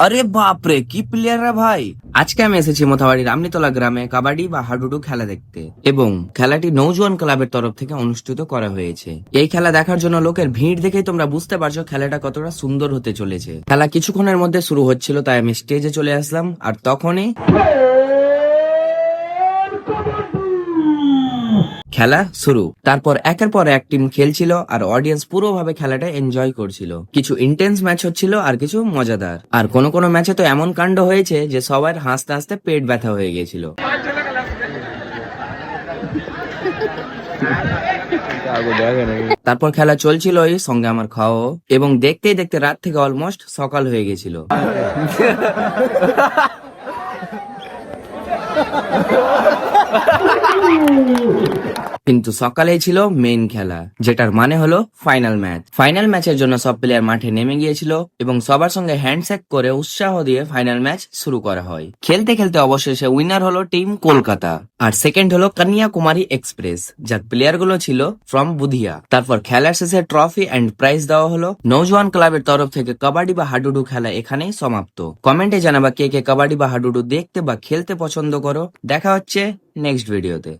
আরে বাপরে, কি প্লেয়াররা ভাই! আজকে আমি এসেছি মোথাবাড়ির রামনিতলা গ্রামে কাবাডি বা হাডুডু খেলা দেখতে, এবং খেলাটি নৌজওয়ান ক্লাবের তরফ থেকে অনুষ্ঠিত করা হয়েছে। এই খেলা দেখার জন্য লোকের ভিড় দেখেই তোমরা বুঝতে পারছো খেলাটা কতটা সুন্দর হতে চলেছে। খেলা কিছুক্ষণের মধ্যে শুরু হচ্ছিল, তাই আমি স্টেজে চলে আসলাম, আর তখনই খেলা শুরু। তারপর একের পর এক টিম খেলছিল, আর অডিয়েন্স পুরোভাবে খেলাটা এনজয় করছিল। কিছু ইন্টেন্স ম্যাচ হচ্ছিল, আর কিছু মজাদার। আর কোন কোন ম্যাচে তো এমন কাণ্ড হয়েছে যে সবার হাসতে হাসতে পেট ব্যথা হয়ে গেছিল। তারপর খেলা চলছিল, এই সঙ্গে আমার খাওয়া, এবং দেখতেই দেখতে রাত থেকে অলমোস্ট সকাল হয়ে গেছিল। কিন্তু সকালেই ছিল মেইন খেলা, যেটার মানে হলো ফাইনাল ম্যাচ। ফাইনাল ম্যাচের জন্য সব প্লেয়ার মাঠে নেমে গিয়েছিল, এবং সবার সঙ্গে হ্যান্ডশেক করে উৎসাহ দিয়ে ফাইনাল ম্যাচ শুরু করা হয়। খেলতে খেলতে অবশেষে উইনার হলো টিম কলকাতা, আর সেকেন্ড হলো কন্যাকুমারী এক্সপ্রেস, যার প্লেয়ার গুলো ছিল ফ্রম বুধিয়া। তারপর খেলার শেষে ট্রফি এন্ড প্রাইজ দেওয়া হলো। নৌজওয়ান ক্লাবের তরফ থেকে কাবাডি বা হাডুডু খেলা এখানেই সমাপ্ত। কমেন্টে জানাবা কে কে কাবাডি বা হাডুডু দেখতে বা খেলতে পছন্দ করো। দেখা হচ্ছে নেক্সট ভিডিওতে।